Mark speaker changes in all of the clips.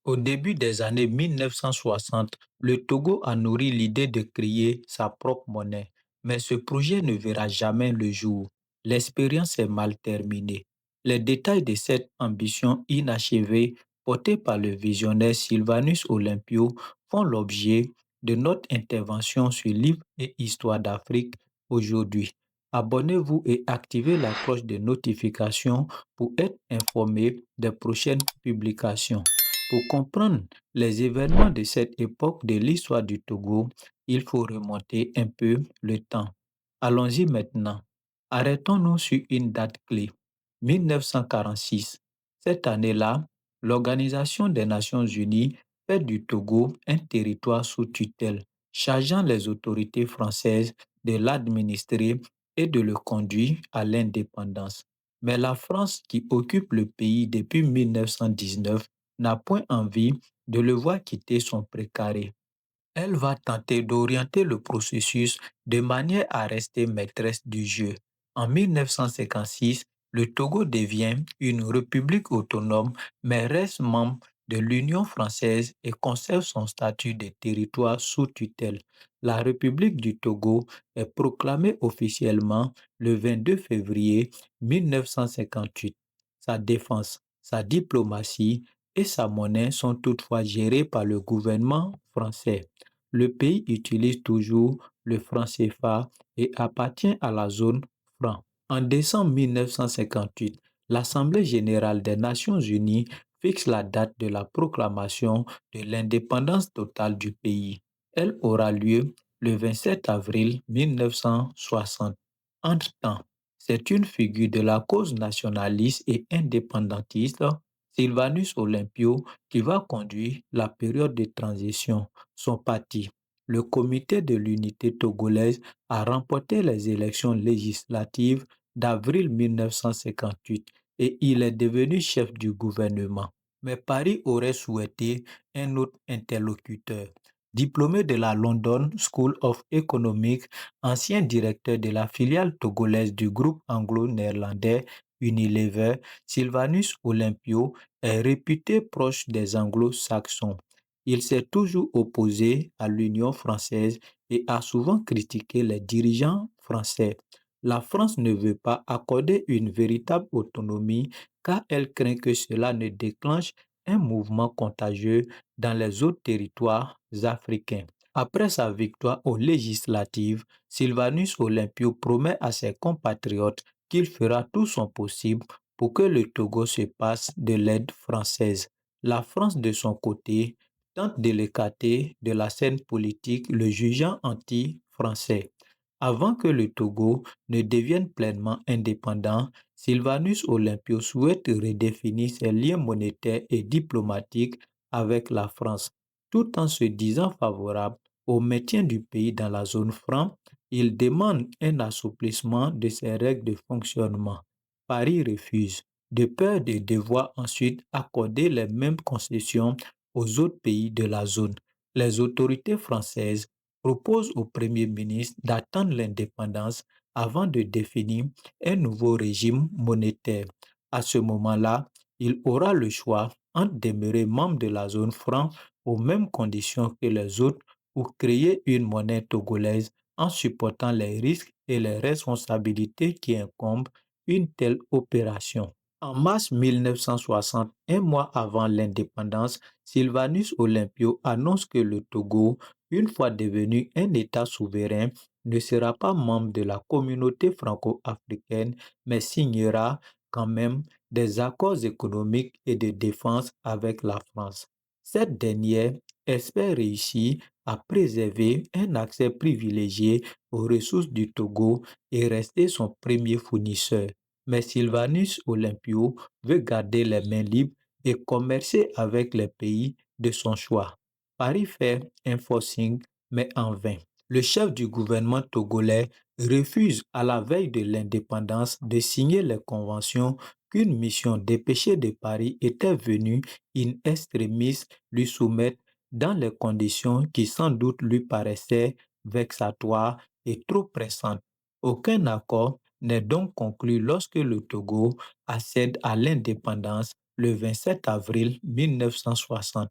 Speaker 1: Au début des années 1960, le Togo a nourri l'idée de créer sa propre monnaie, mais ce projet ne verra jamais le jour. L'expérience est mal terminée. Les détails de cette ambition inachevée, portée par le visionnaire Sylvanus Olympio, font l'objet de notre intervention sur Livre et Histoire d'Afrique aujourd'hui. Abonnez-vous et activez la cloche de notification pour être informé des prochaines publications. Pour comprendre les événements de cette époque de l'histoire du Togo, il faut remonter un peu le temps. Allons-y maintenant. Arrêtons-nous sur une date clé, 1946. Cette année-là, l'Organisation des Nations Unies fait du Togo un territoire sous tutelle, chargeant les autorités françaises de l'administrer et de le conduire à l'indépendance. Mais la France, qui occupe le pays depuis 1919, n'a point envie de le voir quitter son précaré. Elle va tenter d'orienter le processus de manière à rester maîtresse du jeu. En 1956, le Togo devient une république autonome, mais reste membre de l'Union française et conserve son statut de territoire sous tutelle. La République du Togo est proclamée officiellement le 22 février 1958. Sa défense, sa diplomatie et sa monnaie sont toutefois gérées par le gouvernement français. Le pays utilise toujours le franc CFA et appartient à la zone franc. En décembre 1958, l'Assemblée générale des Nations unies fixe la date de la proclamation de l'indépendance totale du pays. Elle aura lieu le 27 avril 1960. Entre-temps, c'est une figure de la cause nationaliste et indépendantiste, Sylvanus Olympio, qui va conduire la période de transition. Son parti, le Comité de l'unité togolaise, a remporté les élections législatives d'avril 1958 et il est devenu chef du gouvernement. Mais Paris aurait souhaité un autre interlocuteur. Diplômé de la London School of Economics, ancien directeur de la filiale togolaise du groupe anglo-néerlandais Unilever, Sylvanus Olympio est réputé proche des anglo-saxons. Il s'est toujours opposé à l'Union française et a souvent critiqué les dirigeants français. La France ne veut pas accorder une véritable autonomie car elle craint que cela ne déclenche un mouvement contagieux dans les autres territoires africains. Après sa victoire aux législatives, Sylvanus Olympio promet à ses compatriotes qu'il fera tout son possible pour que le Togo se passe de l'aide française. La France, de son côté, tente de l'écarter de la scène politique, le jugeant anti-français. Avant que le Togo ne devienne pleinement indépendant, Sylvanus Olympio souhaite redéfinir ses liens monétaires et diplomatiques avec la France. Tout en se disant favorable au maintien du pays dans la zone franc, il demande un assouplissement de ses règles de fonctionnement. Paris refuse, de peur de devoir ensuite accorder les mêmes concessions aux autres pays de la zone. Les autorités françaises proposent au Premier ministre d'attendre l'indépendance avant de définir un nouveau régime monétaire. À ce moment-là, il aura le choix entre demeurer membre de la zone franc aux mêmes conditions que les autres ou créer une monnaie togolaise en supportant les risques et les responsabilités qui incombent une telle opération. En mars 1960, un mois avant l'indépendance, Sylvanus Olympio annonce que le Togo, une fois devenu un État souverain, ne sera pas membre de la communauté franco-africaine, mais signera quand même des accords économiques et de défense avec la France. Cette dernière espère réussir à préserver un accès privilégié aux ressources du Togo et rester son premier fournisseur. Mais Sylvanus Olympio veut garder les mains libres et commercer avec les pays de son choix. Paris fait un forcing, mais en vain. Le chef du gouvernement togolais refuse à la veille de l'indépendance de signer les conventions qu'une mission dépêchée de Paris était venue in extremis lui soumettre dans les conditions qui sans doute lui paraissaient vexatoires et trop pressantes. Aucun accord n'est donc conclu lorsque le Togo accède à l'indépendance le 27 avril 1960.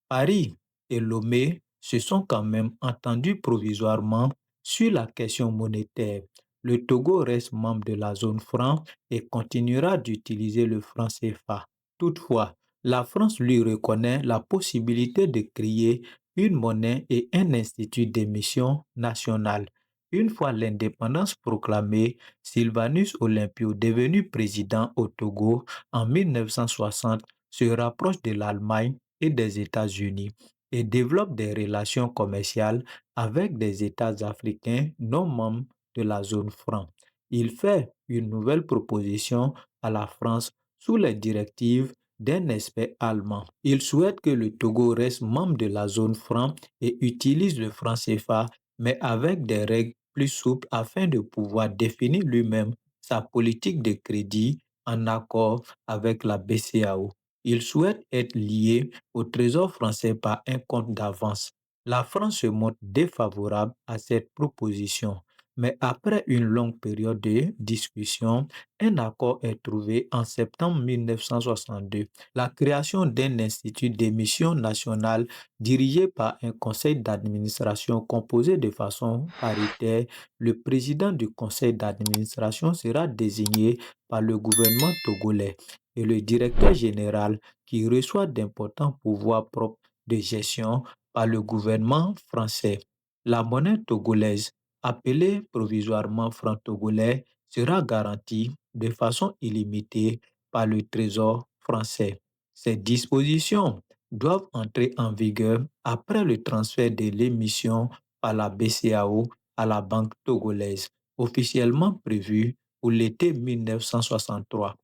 Speaker 1: Paris et Lomé se sont quand même entendus provisoirement sur la question monétaire. Le Togo reste membre de la zone franc et continuera d'utiliser le franc CFA. Toutefois, la France lui reconnaît la possibilité de créer une monnaie et un institut d'émission nationale. Une fois l'indépendance proclamée, Sylvanus Olympio, devenu président au Togo en 1960, se rapproche de l'Allemagne et des États-Unis et développe des relations commerciales avec des États africains non membres de la zone franc. Il fait une nouvelle proposition à la France sous les directives d'un expert allemand. Il souhaite que le Togo reste membre de la zone franc et utilise le franc CFA, mais avec des règles plus souples afin de pouvoir définir lui-même sa politique de crédit en accord avec la BCAO. Il souhaite être lié au Trésor français par un compte d'avance. La France se montre défavorable à cette proposition, mais après une longue période de discussion, un accord est trouvé en septembre 1962. La création d'un institut d'émission nationale dirigé par un conseil d'administration composé de façon paritaire. Le président du conseil d'administration sera désigné par le gouvernement togolais et le directeur général qui reçoit d'importants pouvoirs propres de gestion par le gouvernement français. La monnaie togolaise, appelée provisoirement franc togolais, sera garantie de façon illimitée par le Trésor français. Ces dispositions doivent entrer en vigueur après le transfert de l'émission par la BCAO à la Banque togolaise, officiellement prévu pour l'été 1963.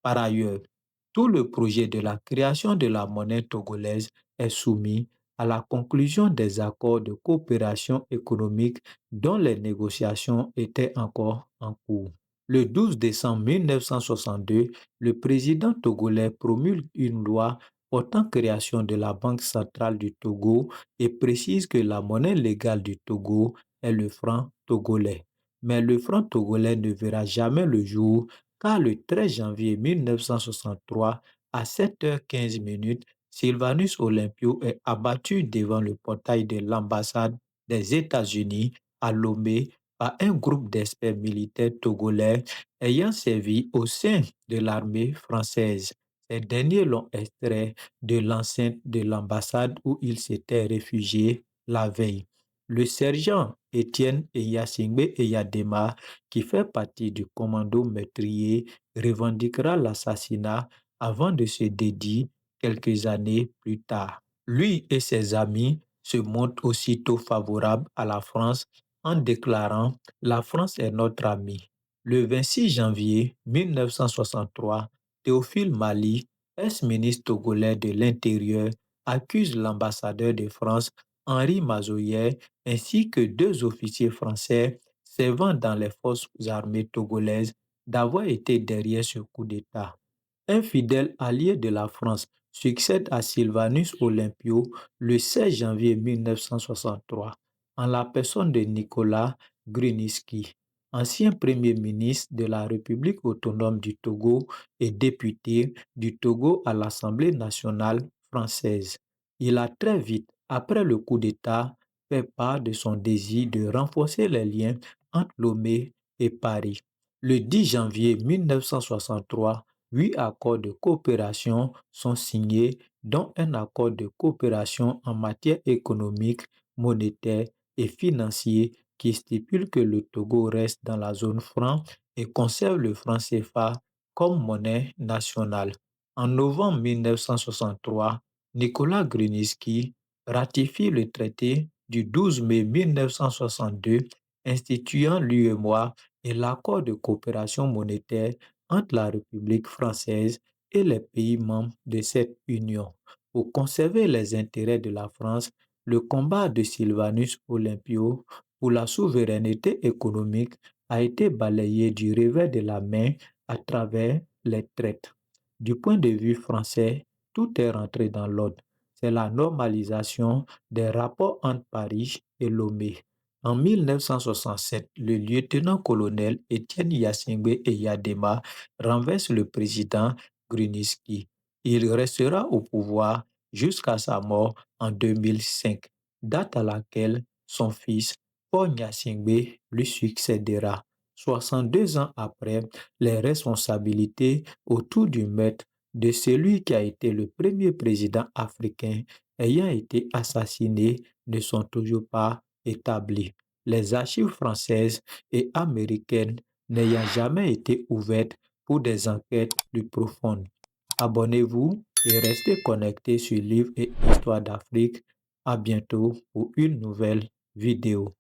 Speaker 1: Par ailleurs, tout le projet de la création de la monnaie togolaise est soumis à la conclusion des accords de coopération économique dont les négociations étaient encore en cours. Le 12 décembre 1962, le président togolais promulgue une loi portant création de la Banque centrale du Togo et précise que la monnaie légale du Togo est le franc togolais. Mais le franc togolais ne verra jamais le jour car le 13 janvier 1963, à 7h15, Sylvanus Olympio est abattu devant le portail de l'ambassade des États-Unis à Lomé par un groupe d'experts militaires togolais ayant servi au sein de l'armée française. Ces derniers l'ont extrait de l'enceinte de l'ambassade où il s'était réfugié la veille. Le sergent Étienne Eyasingbe Eyadema, qui fait partie du commando meurtrier, revendiquera l'assassinat avant de se dédier quelques années plus tard. Lui et ses amis se montrent aussitôt favorables à la France en déclarant «La France est notre ami». Le 26 janvier 1963, Théophile Mali, ex-ministre togolais de l'Intérieur, accuse l'ambassadeur de France, Henri Mazoyer, ainsi que deux officiers français servant dans les forces armées togolaises d'avoir été derrière ce coup d'État. Un fidèle allié de la France succède à Sylvanus Olympio le 16 janvier 1963 en la personne de Nicolas Grunitzky, ancien Premier ministre de la République autonome du Togo et député du Togo à l'Assemblée nationale française. Il a très vite, après le coup d'État, fait part de son désir de renforcer les liens entre Lomé et Paris. Le 10 janvier 1963, 8 accords de coopération sont signés, dont un accord de coopération en matière économique, monétaire et financière qui stipule que le Togo reste dans la zone franc et conserve le franc CFA comme monnaie nationale. En novembre 1963, Nicolas Grunitzky ratifie le traité du 12 mai 1962 instituant l'UEMOA et l'accord de coopération monétaire entre la République française et les pays membres de cette union. Pour conserver les intérêts de la France, le combat de Sylvanus Olympio pour la souveraineté économique a été balayé du revers de la main à travers les traites. Du point de vue français, tout est rentré dans l'ordre. C'est la normalisation des rapports entre Paris et Lomé. En 1967, le lieutenant-colonel Étienne Yasingbe Eyadema renverse le président Grunitzky. Il restera au pouvoir jusqu'à sa mort en 2005, date à laquelle son fils Paul Gnassingbé lui succédera. 62 ans après, les responsabilités autour du maître de celui qui a été le premier président africain ayant été assassiné ne sont toujours pas établies. Les archives françaises et américaines n'ayant jamais été ouvertes pour des enquêtes plus profondes. Abonnez-vous et restez connectés sur Livres et Histoire d'Afrique. À bientôt pour une nouvelle vidéo.